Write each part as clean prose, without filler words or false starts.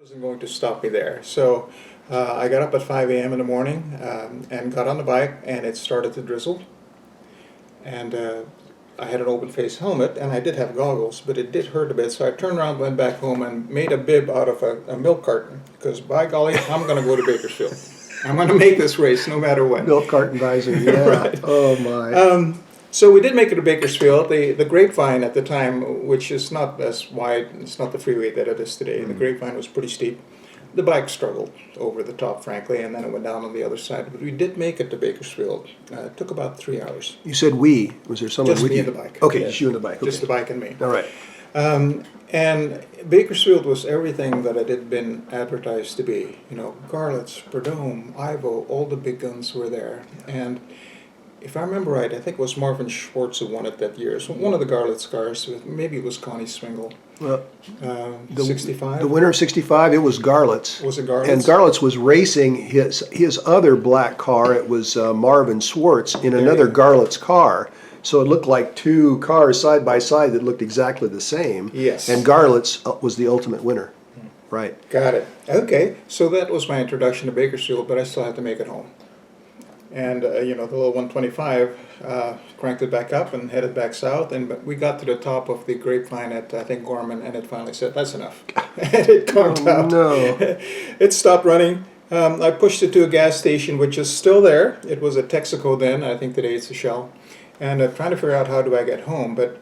Wasn't going to stop me there. So I got up at 5 a.m. in the morning and got on the bike, and it started to drizzle. And I had an open face helmet, and I did have goggles, but it did hurt a bit. So I turned around, went back home, and made a bib out of a milk carton. Because by golly, I'm going to go to Bakersfield. I'm going to make this race no matter what. Milk carton visor, yeah. Right. Oh my. So we did make it to Bakersfield. The grapevine at the time, which is not as wide, it's not the freeway that it is today. The grapevine was pretty steep. The bike struggled over the top, frankly, and then it went down on the other side. But we did make it to Bakersfield. It took about 3 hours. You said we. Was there someone Just with me you? and the bike. Okay, Yes. just you and the bike. Just Okay. the bike and me. All right. And Bakersfield was everything that it had been advertised to be. You know, Garlitz, Prudhomme, Ivo, all the big guns were there. And if I remember right, I think it was Marvin Schwartz who won it that year. So one of the Garlitz cars, maybe it was Connie Swingle. Well, 65? the winner of 65, it was Garlitz. Was it Garlitz? And Garlitz was racing his other black car. It was Marvin Schwartz in another you go. Garlitz car. So it looked like two cars side by side that looked exactly the same. Yes. And Garlitz was the ultimate winner. Right. Got it. Okay, so that was my introduction to Bakersfield, but I still had to make it home. And, you know, the little 125, cranked it back up and headed back south. And we got to the top of the grapevine at, I think, Gorman, and it finally said, that's enough. And it conked out. No. It stopped running. I pushed it to a gas station, which is still there. It was a Texaco then. I think today it's a Shell. And trying to figure out how do I get home. But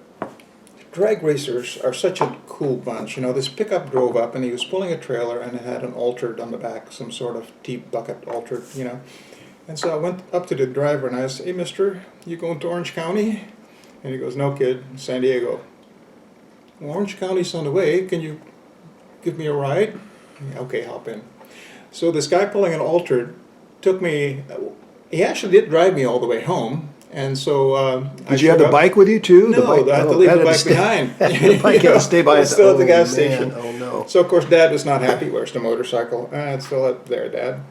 drag racers are such a cool bunch. You know, this pickup drove up, and he was pulling a trailer, and it had an altered on the back, some sort of deep bucket altered, you know. And so I went up to the driver and I said, hey, mister, you going to Orange County? And he goes, no, kid, San Diego. Well, Orange County's on the way. Can you give me a ride? Yeah, okay, hop in. So this guy pulling an altered took me, he actually did drive me all the way home. And so Did you have the bike with you too? No, the bike, I had to leave the bike behind. The bike had to stay by It's still at the gas man. station. Oh no. So of course Dad was not happy. Where's the motorcycle? It's still up there, Dad.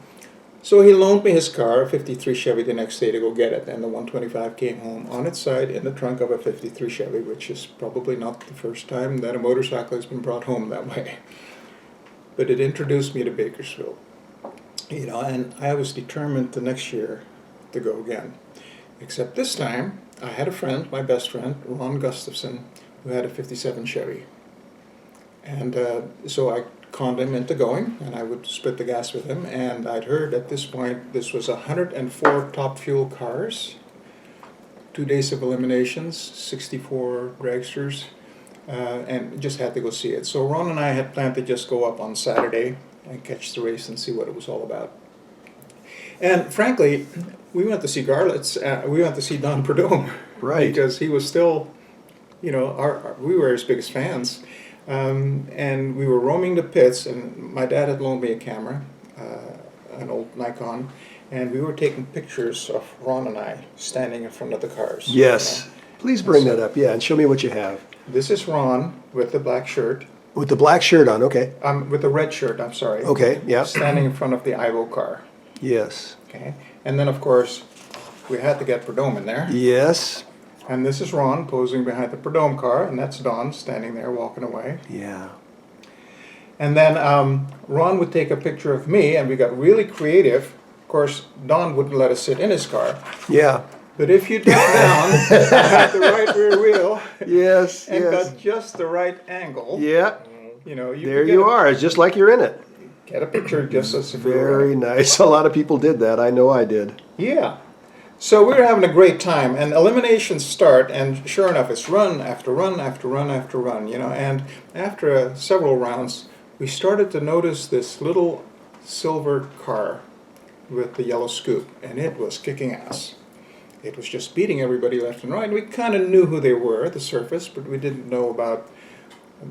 So he loaned me his car, a 53 Chevy, the next day to go get it. And the 125 came home on its side in the trunk of a 53 Chevy, which is probably not the first time that a motorcycle has been brought home that way. But it introduced me to Bakersfield. You know, and I was determined the next year to go again. Except this time, I had a friend, my best friend, Ron Gustafson, who had a 57 Chevy. And so I conned him into going, and I would split the gas with him. And I'd heard at this point this was 104 top fuel cars, 2 days of eliminations, 64 dragsters, and just had to go see it. So Ron and I had planned to just go up on Saturday and catch the race and see what it was all about. And frankly, we went to see Garlitz. We went to see Don Prudhomme, Right. Because he was still, you know, we were his biggest fans. And we were roaming the pits, and my dad had loaned me a camera, an old Nikon, and we were taking pictures of Ron and I standing in front of the cars. Yes. You know. Please bring that up, yeah, and show me what you have. This is Ron with the black shirt. With the black shirt on, okay. With the red shirt, I'm sorry. Okay, yeah. Standing in front of the Ivo car. Yes. Okay. And then, of course, we had to get Prudhomme in there. Yes. And this is Ron posing behind the Prudhomme car, and that's Don standing there walking away. Yeah. And then Ron would take a picture of me, and we got really creative. Of course, Don wouldn't let us sit in his car. Yeah. But if you duck down, I had the right rear wheel, Yes, and yes. got just the right angle. Yeah. You know, you There could get you are. It's just like you're in it. Get a picture just as if you were. Very nice. A lot of people did that. I know I did. Yeah. So we were having a great time, and eliminations start, and sure enough, it's run after run after run after run, you know. And after several rounds, we started to notice this little silver car with the yellow scoop, and it was kicking ass. It was just beating everybody left and right. We kind of knew who they were at the surface, but we didn't know about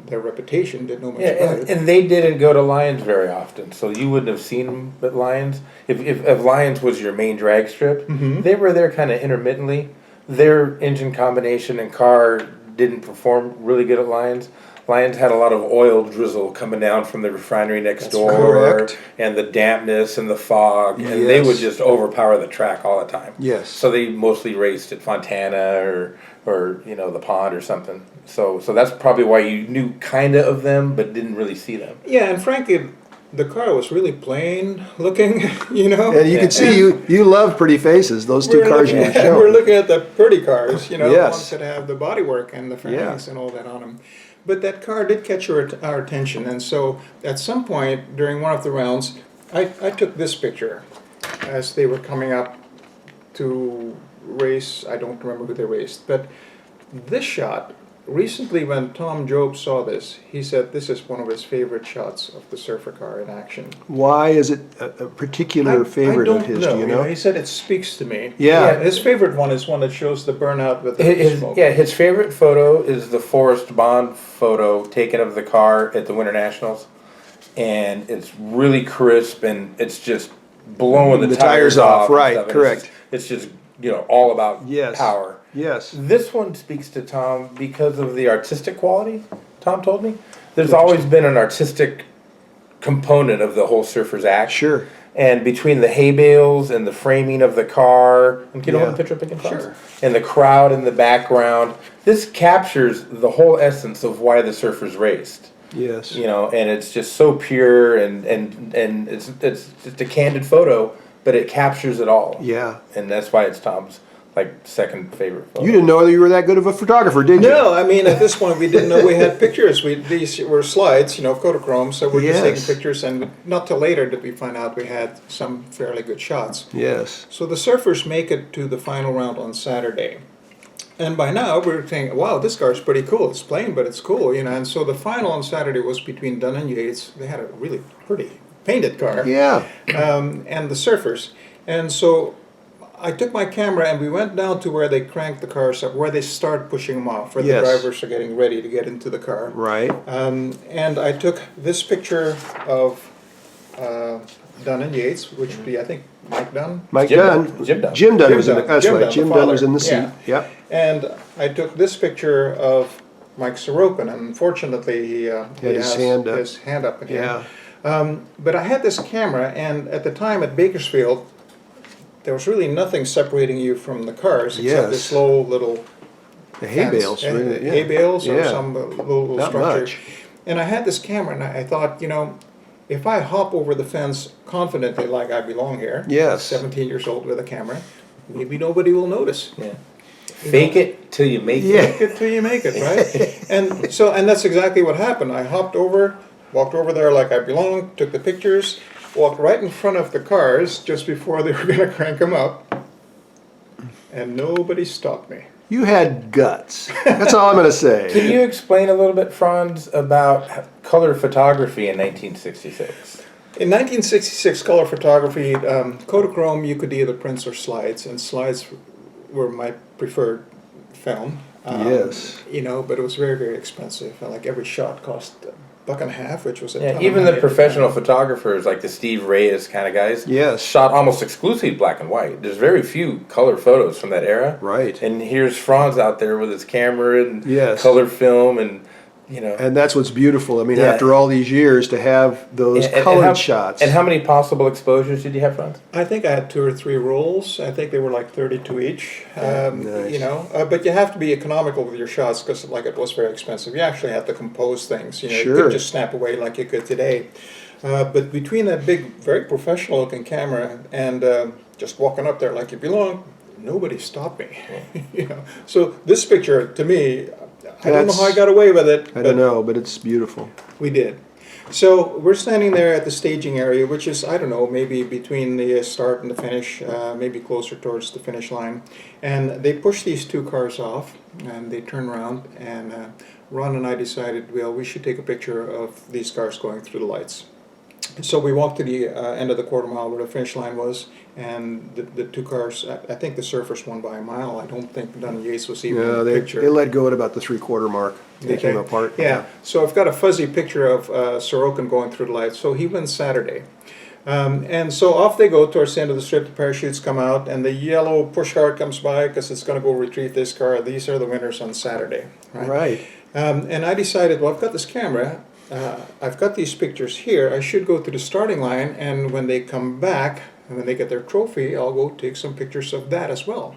their reputation, didn't know much about it. And they didn't go to Lions very often, so you wouldn't have seen them at Lions. If Lions was your main drag strip, they were there kind of intermittently. Their engine combination and car didn't perform really good at Lions. Lions had a lot of oil drizzle coming down from the refinery next door, correct. and the dampness and the fog, and they would just overpower the track all the time. Yes. So they mostly raced at Fontana or you know, the pond or something. So that's probably why you knew kind of them, but didn't really see them. Yeah, and frankly, the car was really plain looking, you know. And you can see you love pretty faces, those two We're cars you looking were at, we're showing. looking at the pretty cars, you know, the Yes. ones that have the bodywork and the fairings and all that on them. But that car did catch our attention, and so at some point during one of the rounds, I took this picture as they were coming up to race. I don't remember who they raced, but this shot, recently when Tom Job saw this, he said this is one of his favorite shots of the surfer car in action. Why is it a particular favorite of his? Do you know? He said it speaks to me. Yeah. His favorite one is one that shows the burnout with the smoke. His favorite photo is the Forrest Bond photo taken of the car at the Winter Nationals, and it's really crisp and it's just blowing the tires off. and Right, stuff, and correct. It's just all about Yes. power. Yes. This one speaks to Tom because of the artistic quality. Tom told me there's always been an artistic component of the whole Surfer's act. Sure. And between the hay bales and the framing of the car, and can you hold the picture up again, Franz? Sure. And the crowd in the background, this captures the whole essence of why the Surfers raced. Yes. And it's just so pure and it's just a candid photo, but it captures it all. Yeah. And that's why it's Tom's second favorite photo. You didn't know that you were that good of a photographer, did you? No, I mean, at this point, we didn't know we had pictures. These were slides, Kodachrome, so we're just taking pictures, and not till later did we find out we had some fairly good shots. Yes. So the Surfers make it to the final round on Saturday. And by now, we're thinking, wow, this car's pretty cool. It's plain, but it's cool, And so the final on Saturday was between Dunn and Yates. They had a really pretty painted car. Yeah. And the Surfers. And so I took my camera and we went down to where they crank the cars up, where they start pushing them off, where the drivers are getting ready to get into the car. Right. And I took this picture of Dunn and Yates, which would be, I think, Mike Dunn. Jim Dunn. Dunn. Jim Dunn was in the, Dunn. that's Jim right. Dunn, Jim the Dunn was father. in the seat. Yeah. Yep. And I took this picture of Mike Sorokin, and unfortunately he Had his hand up. his hand up again. Yeah. But I had this camera, and at the time at Bakersfield, there was really nothing separating you from the cars except this low little The hay fence, bales. Really, yeah. hay bales or Yeah. some little Not structure. much. And I had this camera, and I thought, if I hop over the fence confidently like I belong here, Yes. 17 years old with a camera, maybe nobody will notice. Yeah. Fake it till you make Yeah. it. Make it till you make it, right? and that's exactly what happened. I hopped over, walked over there like I belonged, took the pictures, walked right in front of the cars just before they were going to crank them up, and nobody stopped me. You had guts. That's all I'm going to say. Can you explain a little bit, Franz, about color photography in 1966? In 1966, color photography, Kodachrome, you could either prints or slides, and slides were my preferred film. Yes. But it was very, very expensive. Like every shot cost $1.50, which was a ton Yeah, of even money the at professional time. photographers like the Steve Reyes kind of guys Yes. shot almost exclusively black and white. There's very few color photos from that era. Right. And here's Franz out there with his camera and Yes. color film and And that's what's beautiful. I mean, Yeah. after all these years, to have those and colored how- shots. And how many possible exposures did you have, Franz? I think I had 2 or 3 rolls. I think they were like 32 each. Nice. But you have to be economical with your shots because it was very expensive. You actually have to compose things. You Sure. couldn't just snap away like you could today. But between that big, very professional looking camera and just walking up there like you belong, nobody stopped me. So this picture, to me, I don't know how I got away with it. I don't know, but it's beautiful. We did. So we're standing there at the staging area, which is, I don't know, maybe between the start and the finish, maybe closer towards the finish line. And they push these 2 cars off, and they turn around, and Ron and I decided, well, we should take a picture of these cars going through the lights. So we walked to the end of the quarter mile where the finish line was, and the 2 cars, I think the Surfers won by a mile. I don't think Dunn and Yates was even in Yeah, the they picture. let go at about the 3/4 mark. They came apart. Yeah, so I've got a fuzzy picture of Sorokin going through the lights. So he wins Saturday. And so off they go towards the end of the strip. The parachutes come out, and the yellow push cart comes by because it's going to go retrieve this car. These are the winners on Saturday. Right. And I decided, well, I've got this camera. I've got these pictures here. I should go to the starting line, and when they come back, and when they get their trophy, I'll go take some pictures of that as well.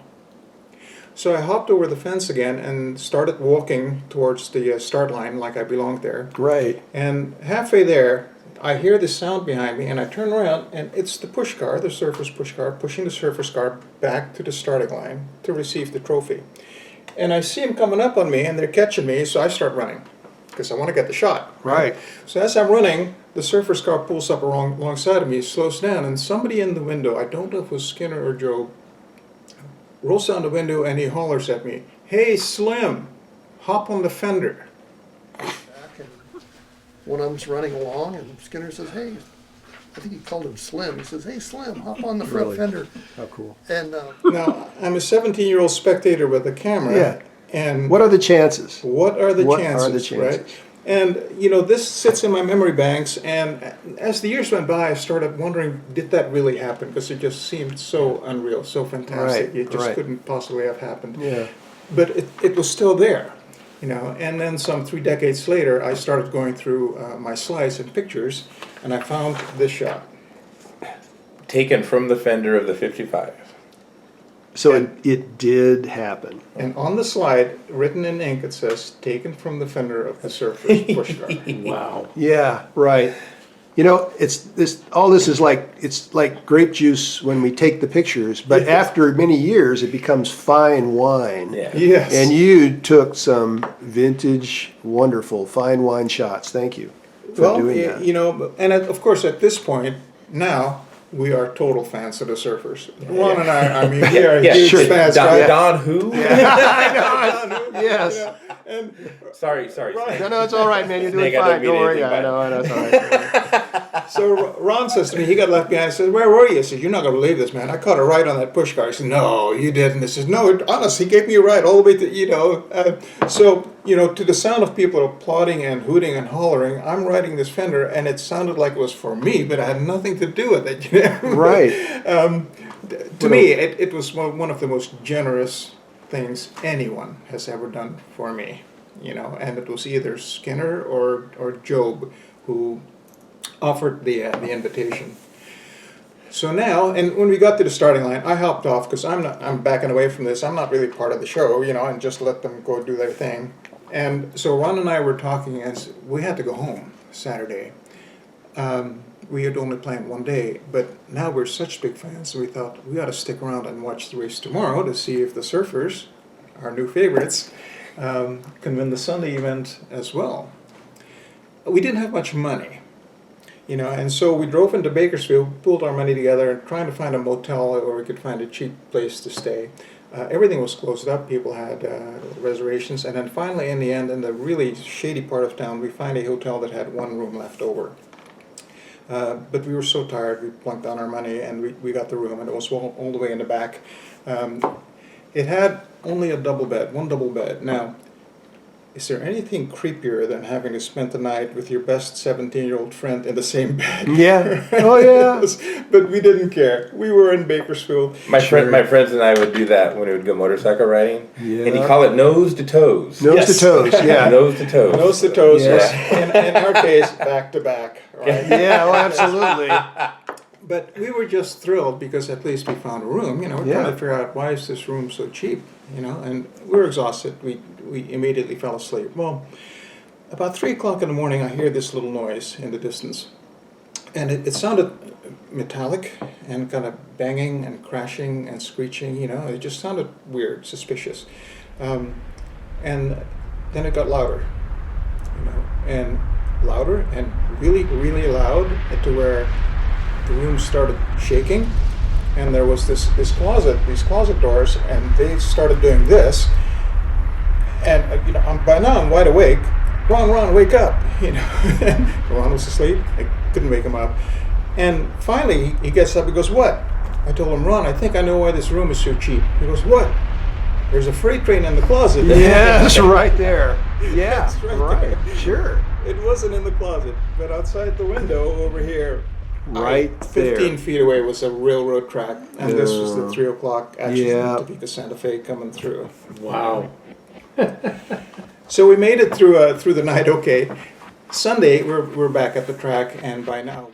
So I hopped over the fence again and started walking towards the start line like I belonged there. Right. And halfway there, I hear this sound behind me, and I turn around, and it's the push car, the surface push car, pushing the surface car back to the starting line to receive the trophy. And I see them coming up on me, and they're catching me, so I start running because I want to get the shot. Right. So as I'm running, the surface car pulls up alongside of me, slows down, and somebody in the window, I don't know if it was Skinner or Joe, rolls down the window and he hollers at me, "Hey, Slim, hop on the fender." One of them's running along, and Skinner says, "Hey," I think he called him Slim. He says, "Hey, Slim, hop on the front Really? fender." How cool. And Now, I'm a 17-year-old spectator with a camera. Yeah. And What are the chances? what are the What chances, are the chances? right? And, you know, this sits in my memory banks, and as the years went by, I started wondering, did that really happen? Because it just seemed so unreal, so fantastic. Right, It just right. couldn't possibly have happened. Yeah. But it was still there, you know. And then some 3 decades later, I started going through my slides and pictures, and I found this shot. Taken from the fender of the 55. So it did happen. And on the slide, written in ink, it says, "Taken from the fender of the surface push car." Wow. Yeah, right. You know, all this is like, it's like grape juice when we take the pictures, but after many years, it becomes fine wine. Yeah. Yes. And you took some vintage, wonderful fine wine shots. Thank you for Well, doing that. you know, and of course, at this point, now, we are total fans of the Surfers. Ron and I mean, we are Yeah, huge sure. fans, Don, right? Don who? Yes. Yeah, and Sorry. Right. No, it's all right, man. You're doing Nick, I fine. didn't Don't mean worry. anything I by know. It's all right. so Ron says to me, he got left behind. I said, "Where were you?" I said, "You're not going to believe this, man. I caught a ride on that push car." He said, "No, you didn't." I said, "No, honest, he gave me a ride all the way to, you know." So, you know, to the sound of people applauding and hooting and hollering, I'm riding this fender, and it sounded like it was for me, but it had nothing to do with it. You know? Right. To me, it was one of the most generous things anyone has ever done for me, you know, and it was either Skinner or Job who offered the invitation. So now, and when we got to the starting line, I hopped off because I'm backing away from this. I'm not really part of the show, you know, and just let them go do their thing. And so Ron and I were talking as we had to go home Saturday. We had only planned one day, but now we're such big fans, so we thought we ought to stick around and watch the race tomorrow to see if the Surfers, our new favorites, can win the Sunday event as well. We didn't have much money, you know, and so we drove into Bakersfield, pulled our money together, and trying to find a motel where we could find a cheap place to stay. Everything was closed up. People had reservations, and then finally, in the end, in the really shady part of town, we find a hotel that had one room left over. But we were so tired, we plunked down our money, and we got the room, and it was all the way in the back. It had only one double bed. Now, is there anything creepier than having to spend the night with your best 17-year-old friend in the same bed? Yeah. Oh, yeah. But we didn't care. We were in Bakersfield. My friends and I would do that when we would go motorcycle riding. Yeah. And you call it nose to toes. Nose Yes. to toes. Yeah. Nose to toes. Nose to toes, Yeah. was, in our case, back to back. Right? Yeah. Oh, absolutely. But we were just thrilled because at least we found a room. You know, we're Yeah. trying to figure out why is this room so cheap. You know, and we were exhausted. We immediately fell asleep. Well, about 3 o'clock in the morning, I hear this little noise in the distance, and it sounded metallic and kind of banging and crashing and screeching. You know, it just sounded weird, suspicious, and then it got louder. You know, and louder and really, really loud to where the room started shaking. And there was these closet doors, and they started doing this. And you know, by now I'm wide awake. Ron, wake up! You know, Ron was asleep. I couldn't wake him up. And finally, he gets up. He goes, "What?" I told him, "Ron, I think I know why this room is so cheap." He goes, "What?" "There's a freight train in the closet." Yes, right there. Yeah. That's right Right. there. Sure. It wasn't in the closet, but outside the window over here. Right 15 there. feet away was a railroad track, and this was the 3 o'clock action Yeah. from Topeka Santa Fe coming through. Wow. So we made it through the night. Okay, Sunday we're back at the track, and by now